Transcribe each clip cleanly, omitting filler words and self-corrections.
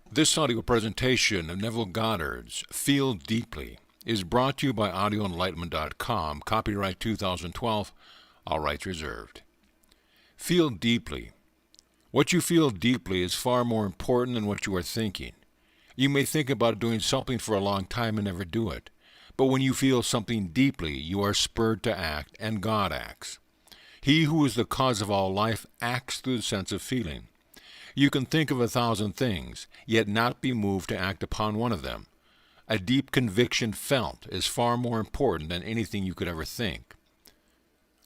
This audio presentation of Neville Goddard's Feel Deeply is brought to you by audioenlightenment.com, copyright 2012, all rights reserved. Feel deeply. What you feel deeply is far more important than what you are thinking. You may think about doing something for a long time and never do it, but when you feel something deeply, you are spurred to act, and God acts. He who is the cause of all life acts through the sense of feeling. You can think of 1,000 things, yet not be moved to act upon one of them. A deep conviction felt is far more important than anything you could ever think.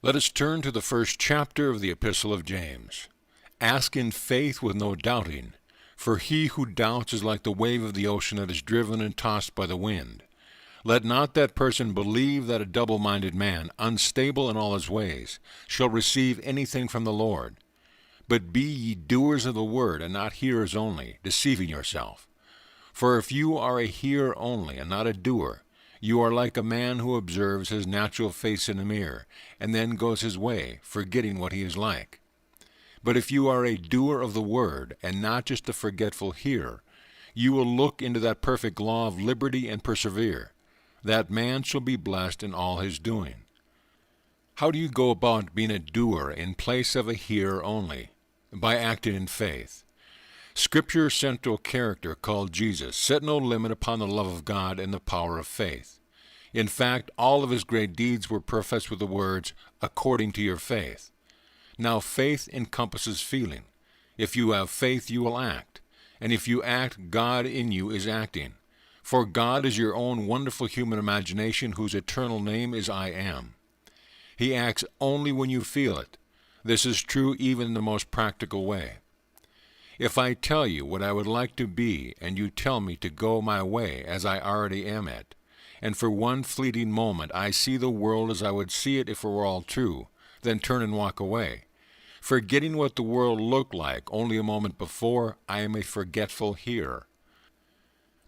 Let us turn to the first chapter of the Epistle of James. Ask in faith with no doubting, for he who doubts is like the wave of the ocean that is driven and tossed by the wind. Let not that person believe that a double-minded man, unstable in all his ways, shall receive anything from the Lord. But be ye doers of the word, and not hearers only, deceiving yourself. For if you are a hearer only, and not a doer, you are like a man who observes his natural face in a mirror, and then goes his way, forgetting what he is like. But if you are a doer of the word, and not just a forgetful hearer, you will look into that perfect law of liberty and persevere. That man shall be blessed in all his doing. How do you go about being a doer in place of a hearer only? By acting in faith. Scripture's central character, called Jesus, set no limit upon the love of God and the power of faith. In fact, all of his great deeds were prefaced with the words, according to your faith. Now faith encompasses feeling. If you have faith, you will act. And if you act, God in you is acting. For God is your own wonderful human imagination, whose eternal name is I Am. He acts only when you feel it. This is true even in the most practical way. If I tell you what I would like to be, and you tell me to go my way as I already am it, and for one fleeting moment I see the world as I would see it if it were all true, then turn and walk away, forgetting what the world looked like only a moment before, I am a forgetful hearer.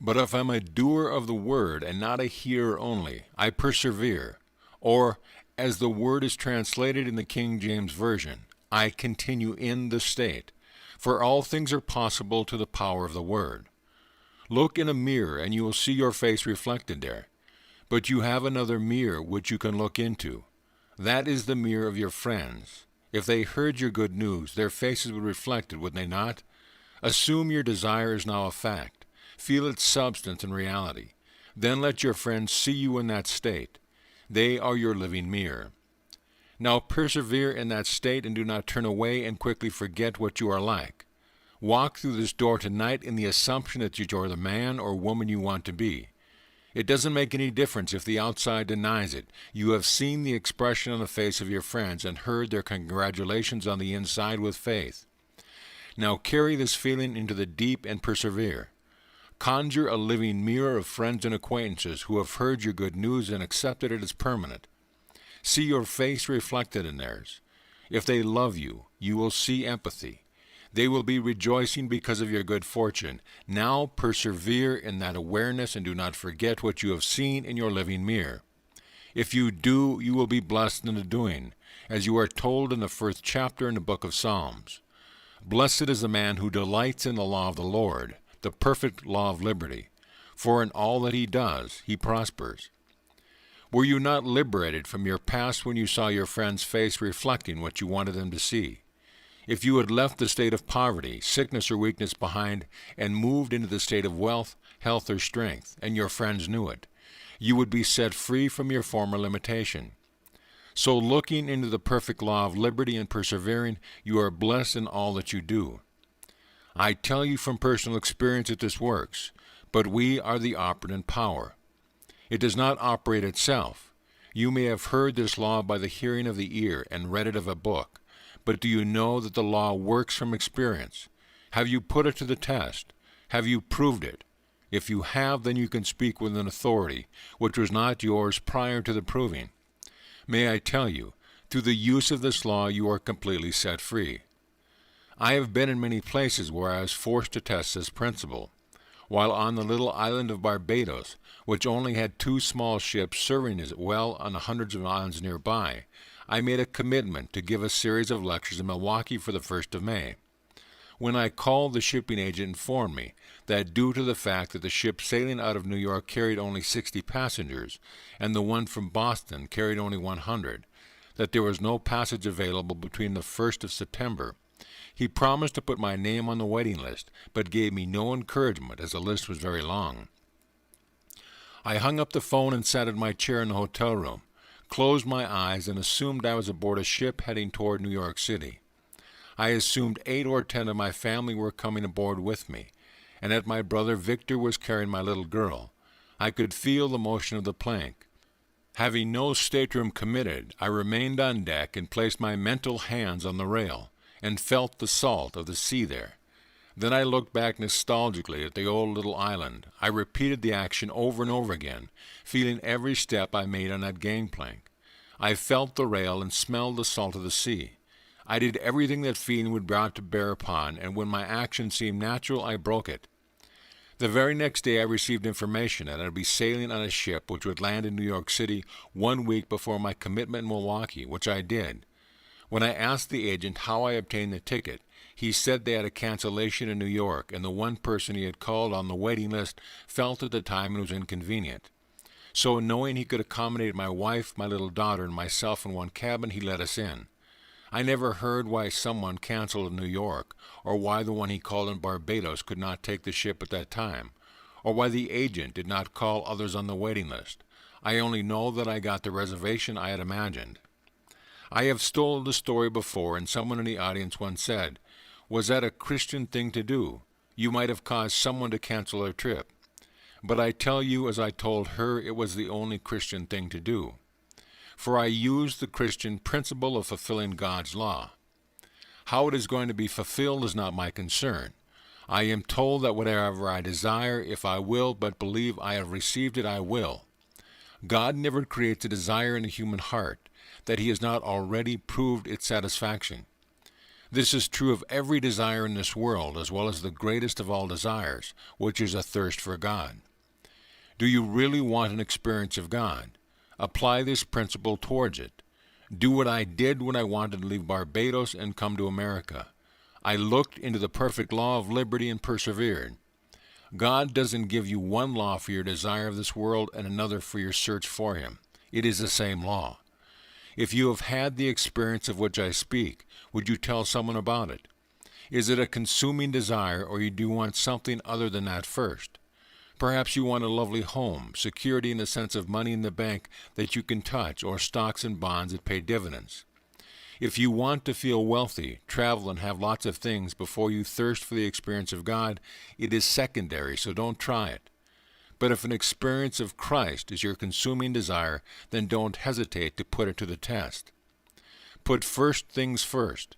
But if I am a doer of the word and not a hearer only, I persevere, or, as the word is translated in the King James Version, I continue in the state, for all things are possible to the power of the word. Look in a mirror and you will see your face reflected there, but you have another mirror which you can look into. That is the mirror of your friends. If they heard your good news, their faces would reflect it, would they not? Assume your desire is now a fact. Feel its substance and reality. Then let your friends see you in that state. They are your living mirror. Now persevere in that state and do not turn away and quickly forget what you are like. Walk through this door tonight in the assumption that you are the man or woman you want to be. It doesn't make any difference if the outside denies it. You have seen the expression on the face of your friends and heard their congratulations on the inside with faith. Now carry this feeling into the deep and persevere. Conjure a living mirror of friends and acquaintances who have heard your good news and accepted it as permanent. See your face reflected in theirs. If they love you, you will see empathy. They will be rejoicing because of your good fortune. Now persevere in that awareness and do not forget what you have seen in your living mirror. If you do, you will be blessed in the doing, as you are told in the first chapter in the book of Psalms. Blessed is the man who delights in the law of the Lord, the perfect law of liberty, for in all that he does, he prospers. Were you not liberated from your past when you saw your friend's face reflecting what you wanted them to see? If you had left the state of poverty, sickness, or weakness behind and moved into the state of wealth, health, or strength, and your friends knew it, you would be set free from your former limitation. So looking into the perfect law of liberty and persevering, you are blessed in all that you do. I tell you from personal experience that this works, but we are the operant power. It does not operate itself. You may have heard this law by the hearing of the ear and read it of a book, but do you know that the law works from experience? Have you put it to the test? Have you proved it? If you have, then you can speak with an authority, which was not yours prior to the proving. May I tell you, through the use of this law you are completely set free. I have been in many places where I was forced to test this principle. While on the little island of Barbados, which only had 2 small ships serving as well on the hundreds of islands nearby, I made a commitment to give a series of lectures in Milwaukee for the 1st of May. When I called, the shipping agent informed me that due to the fact that the ship sailing out of New York carried only 60 passengers, and the one from Boston carried only 100, that there was no passage available between the 1st of September. He promised to put my name on the waiting list, but gave me no encouragement as the list was very long. I hung up the phone and sat in my chair in the hotel room, closed my eyes, and assumed I was aboard a ship heading toward New York City. I assumed 8 or 10 of my family were coming aboard with me, and that my brother Victor was carrying my little girl. I could feel the motion of the plank. Having no stateroom committed, I remained on deck and placed my mental hands on the rail, and felt the salt of the sea there. Then I looked back nostalgically at the old little island. I repeated the action over and over again, feeling every step I made on that gangplank. I felt the rail and smelled the salt of the sea. I did everything that feeling would brought to bear upon, and when my action seemed natural, I broke it. The very next day I received information that I would be sailing on a ship which would land in New York City 1 week before my commitment in Milwaukee, which I did. When I asked the agent how I obtained the ticket, he said they had a cancellation in New York, and the one person he had called on the waiting list felt at the time it was inconvenient. So knowing he could accommodate my wife, my little daughter, and myself in one cabin, he let us in. I never heard why someone canceled in New York, or why the one he called in Barbados could not take the ship at that time, or why the agent did not call others on the waiting list. I only know that I got the reservation I had imagined. I have told the story before, and someone in the audience once said, "Was that a Christian thing to do? You might have caused someone to cancel their trip." But I tell you, as I told her, it was the only Christian thing to do. For I used the Christian principle of fulfilling God's law. How it is going to be fulfilled is not my concern. I am told that whatever I desire, if I will but believe I have received it, I will. God never creates a desire in the human heart that he has not already proved its satisfaction. This is true of every desire in this world, as well as the greatest of all desires, which is a thirst for God. Do you really want an experience of God? Apply this principle towards it. Do what I did when I wanted to leave Barbados and come to America. I looked into the perfect law of liberty and persevered. God doesn't give you one law for your desire of this world and another for your search for him. It is the same law. If you have had the experience of which I speak, would you tell someone about it? Is it a consuming desire, or do you want something other than that first? Perhaps you want a lovely home, security in the sense of money in the bank that you can touch, or stocks and bonds that pay dividends. If you want to feel wealthy, travel, and have lots of things before you thirst for the experience of God, it is secondary, so don't try it. But if an experience of Christ is your consuming desire, then don't hesitate to put it to the test. Put first things first.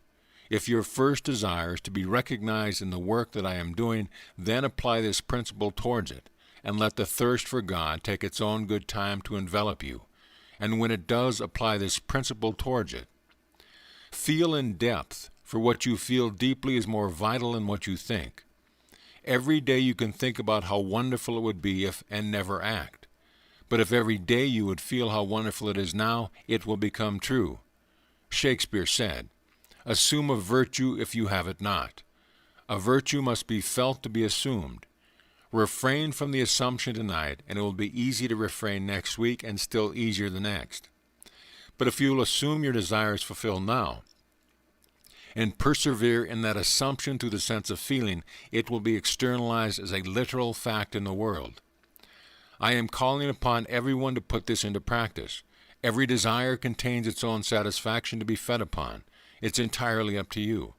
If your first desire is to be recognized in the work that I am doing, then apply this principle towards it, and let the thirst for God take its own good time to envelop you. And when it does, apply this principle towards it. Feel in depth, for what you feel deeply is more vital than what you think. Every day you can think about how wonderful it would be if, and never act. But if every day you would feel how wonderful it is now, it will become true. Shakespeare said, "Assume a virtue if you have it not." A virtue must be felt to be assumed. Refrain from the assumption tonight, and it will be easy to refrain next week, and still easier the next. But if you will assume your desire is fulfilled now, and persevere in that assumption through the sense of feeling, it will be externalized as a literal fact in the world. I am calling upon everyone to put this into practice. Every desire contains its own satisfaction to be fed upon. It's entirely up to you.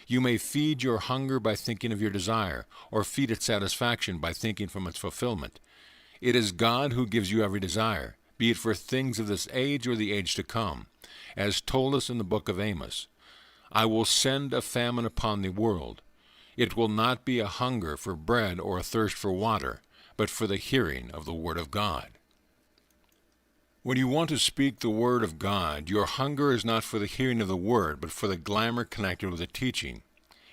You may feed your hunger by thinking of your desire, or feed its satisfaction by thinking from its fulfillment. It is God who gives you every desire, be it for things of this age or the age to come, as told us in the book of Amos. I will send a famine upon the world. It will not be a hunger for bread or a thirst for water, but for the hearing of the word of God. When you want to speak the word of God, your hunger is not for the hearing of the word, but for the glamour connected with the teaching.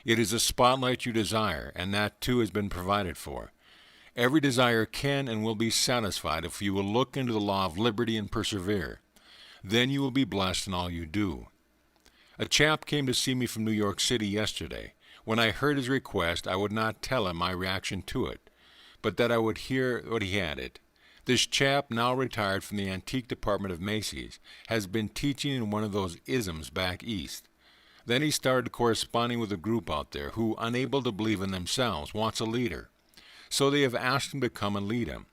It is a spotlight you desire, and that too has been provided for. Every desire can and will be satisfied if you will look into the law of liberty and persevere. Then you will be blessed in all you do. A chap came to see me from New York City yesterday. When I heard his request, I would not tell him my reaction to it, but that I would hear what he had it. This chap, now retired from the antique department of Macy's, has been teaching in one of those isms back east. Then he started corresponding with a group out there who, unable to believe in themselves, wants a leader. So they have asked him to come and lead him.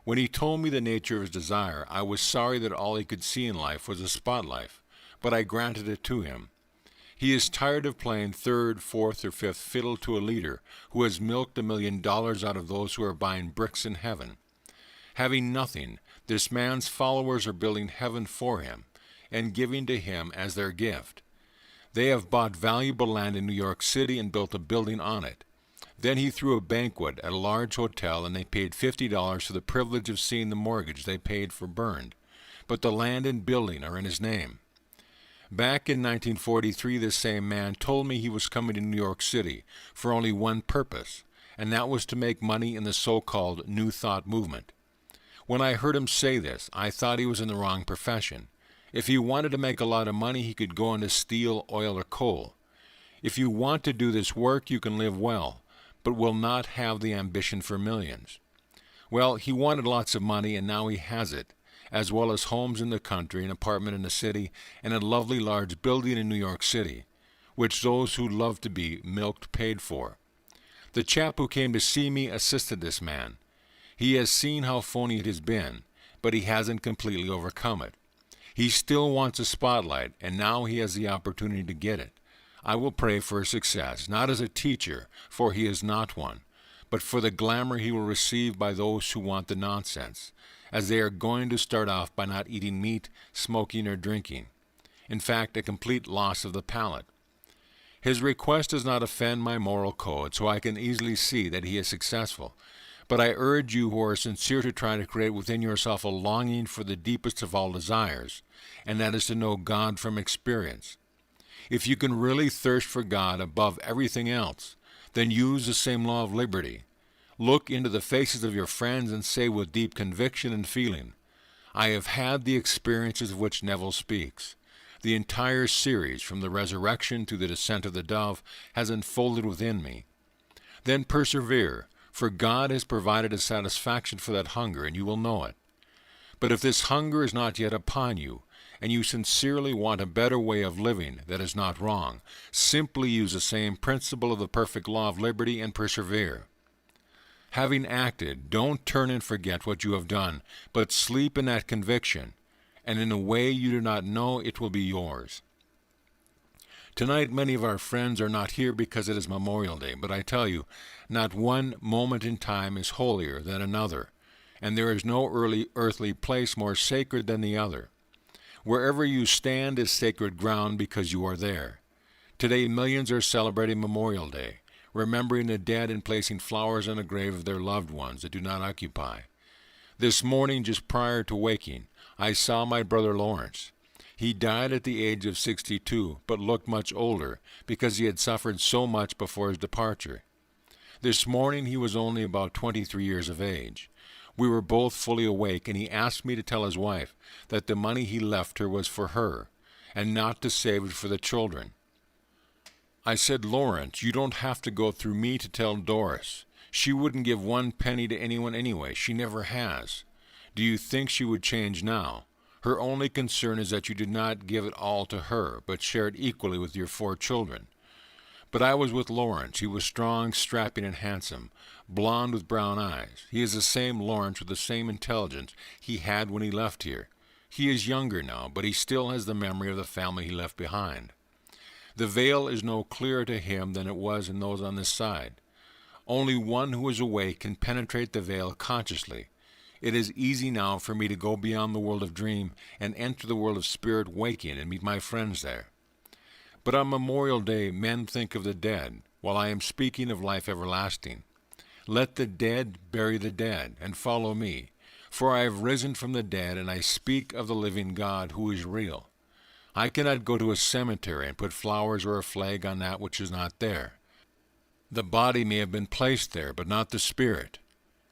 When he told me the nature of his desire, I was sorry that all he could see in life was a spotlight, but I granted it to him. He is tired of playing third, fourth, or fifth fiddle to a leader who has milked $1 million out of those who are buying bricks in heaven. Having nothing, this man's followers are building heaven for him and giving to him as their gift. They have bought valuable land in New York City and built a building on it. Then he threw a banquet at a large hotel, and they paid $50 for the privilege of seeing the mortgage they paid for burned. But the land and building are in his name. Back in 1943, this same man told me he was coming to New York City for only one purpose, and that was to make money in the so-called New Thought movement. When I heard him say this, I thought he was in the wrong profession. If he wanted to make a lot of money, he could go into steel, oil, or coal. If you want to do this work, you can live well, but will not have the ambition for millions. Well, he wanted lots of money, and now he has it, as well as homes in the country, an apartment in the city, and a lovely large building in New York City, which those who love to be milked paid for. The chap who came to see me assisted this man. He has seen how phony it has been, but he hasn't completely overcome it. He still wants a spotlight, and now he has the opportunity to get it. I will pray for his success, not as a teacher, for he is not one, but for the glamour he will receive by those who want the nonsense, as they are going to start off by not eating meat, smoking, or drinking. In fact, a complete loss of the palate. His request does not offend my moral code, so I can easily see that he is successful. But I urge you who are sincere to try to create within yourself a longing for the deepest of all desires, and that is to know God from experience. If you can really thirst for God above everything else, then use the same law of liberty. Look into the faces of your friends and say with deep conviction and feeling, I have had the experiences of which Neville speaks. The entire series, from the resurrection to the descent of the dove, has unfolded within me. Then persevere, for God has provided a satisfaction for that hunger, and you will know it. But if this hunger is not yet upon you, and you sincerely want a better way of living that is not wrong, simply use the same principle of the perfect law of liberty and persevere. Having acted, don't turn and forget what you have done, but sleep in that conviction, and in a way you do not know it will be yours. Tonight many of our friends are not here because it is Memorial Day, but I tell you, not one moment in time is holier than another, and there is no earthly place more sacred than the other. Wherever you stand is sacred ground because you are there. Today millions are celebrating Memorial Day, remembering the dead and placing flowers on the grave of their loved ones that do not occupy. This morning, just prior to waking, I saw my brother Lawrence. He died at the age of 62, but looked much older because he had suffered so much before his departure. This morning he was only about 23 years of age. We were both fully awake, and he asked me to tell his wife that the money he left her was for her, and not to save it for the children. I said, Lawrence, you don't have to go through me to tell Doris. She wouldn't give one penny to anyone anyway. She never has. Do you think she would change now? Her only concern is that you did not give it all to her, but share it equally with your 4 children. But I was with Lawrence. He was strong, strapping, and handsome, blond with brown eyes. He is the same Lawrence with the same intelligence he had when he left here. He is younger now, but he still has the memory of the family he left behind. The veil is no clearer to him than it was in those on this side. Only one who is awake can penetrate the veil consciously. It is easy now for me to go beyond the world of dream and enter the world of spirit waking and meet my friends there. But on Memorial Day, men think of the dead, while I am speaking of life everlasting. Let the dead bury the dead, and follow me, for I have risen from the dead, and I speak of the living God who is real. I cannot go to a cemetery and put flowers or a flag on that which is not there. The body may have been placed there, but not the spirit.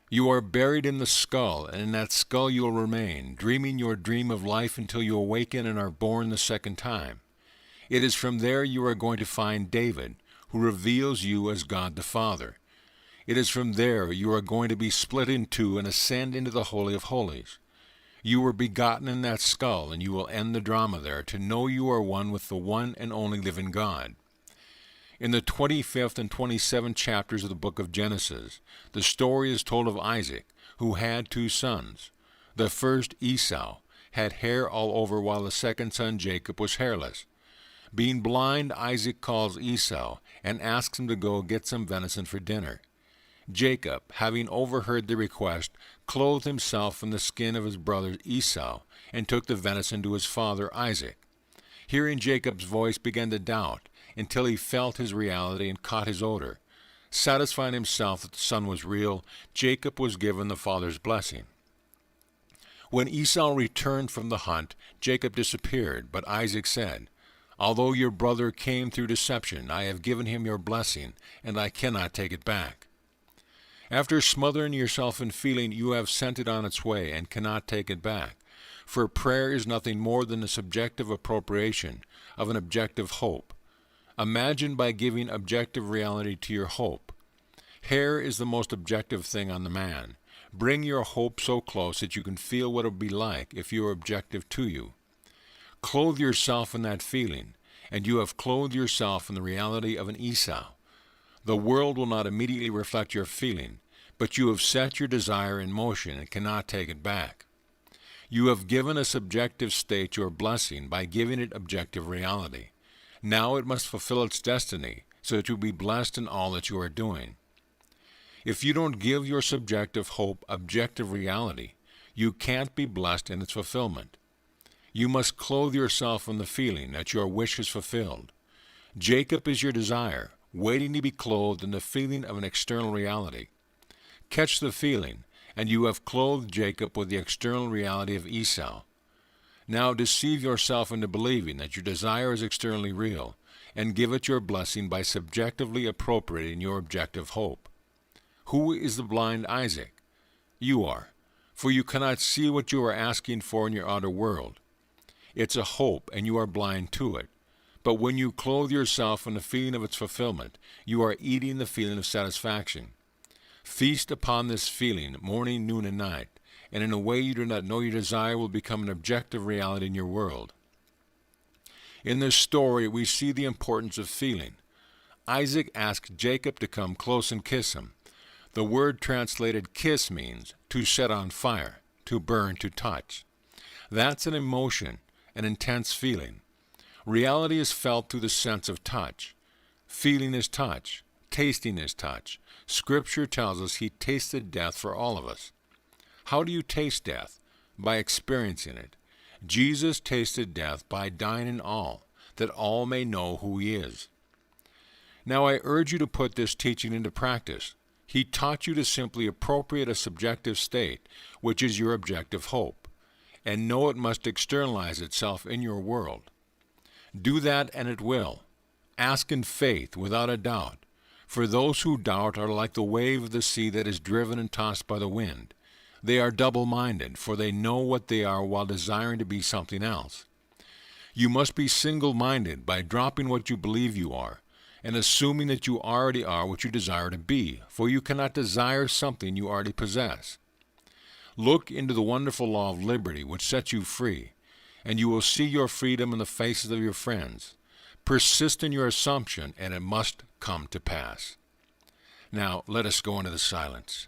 You are buried in the skull, and in that skull you will remain, dreaming your dream of life until you awaken and are born the second time. It is from there you are going to find David, who reveals you as God the Father. It is from there you are going to be split in two and ascend into the Holy of Holies. You were begotten in that skull, and you will end the drama there, to know you are one with the one and only living God. In the 25th and 27th chapters of the book of Genesis, the story is told of Isaac, who had two sons. The first, Esau, had hair all over, while the second son, Jacob, was hairless. Being blind, Isaac calls Esau and asks him to go get some venison for dinner. Jacob, having overheard the request, clothed himself in the skin of his brother Esau, and took the venison to his father Isaac. Hearing Jacob's voice, began to doubt, until he felt his reality and caught his odor. Satisfying himself that the son was real, Jacob was given the father's blessing. When Esau returned from the hunt, Jacob disappeared, but Isaac said, "Although your brother came through deception, I have given him your blessing, and I cannot take it back." After smothering yourself in feeling, you have sent it on its way and cannot take it back. For prayer is nothing more than the subjective appropriation of an objective hope. Imagine by giving objective reality to your hope. Hair is the most objective thing on the man. Bring your hope so close that you can feel what it would be like if you were objective to you. Clothe yourself in that feeling, and you have clothed yourself in the reality of an Esau. The world will not immediately reflect your feeling, but you have set your desire in motion and cannot take it back. You have given a subjective state your blessing by giving it objective reality. Now it must fulfill its destiny, so that you will be blessed in all that you are doing. If you don't give your subjective hope objective reality, you can't be blessed in its fulfillment. You must clothe yourself in the feeling that your wish is fulfilled. Jacob is your desire, waiting to be clothed in the feeling of an external reality. Catch the feeling, and you have clothed Jacob with the external reality of Esau. Now deceive yourself into believing that your desire is externally real, and give it your blessing by subjectively appropriating your objective hope. Who is the blind Isaac? You are, for you cannot see what you are asking for in your outer world. It's a hope, and you are blind to it. But when you clothe yourself in the feeling of its fulfillment, you are eating the feeling of satisfaction. Feast upon this feeling morning, noon, and night, and in a way you do not know your desire will become an objective reality in your world. In this story, we see the importance of feeling. Isaac asked Jacob to come close and kiss him. The word translated kiss means to set on fire, to burn, to touch. That's an emotion, an intense feeling. Reality is felt through the sense of touch. Feeling is touch. Tasting is touch. Scripture tells us he tasted death for all of us. How do you taste death? By experiencing it. Jesus tasted death by dying in all, that all may know who he is. Now I urge you to put this teaching into practice. He taught you to simply appropriate a subjective state, which is your objective hope, and know it must externalize itself in your world. Do that, and it will. Ask in faith, without a doubt. For those who doubt are like the wave of the sea that is driven and tossed by the wind. They are double-minded, for they know what they are while desiring to be something else. You must be single-minded by dropping what you believe you are, and assuming that you already are what you desire to be, for you cannot desire something you already possess. Look into the wonderful law of liberty which sets you free, and you will see your freedom in the faces of your friends. Persist in your assumption, and it must come to pass. Now let us go into the silence.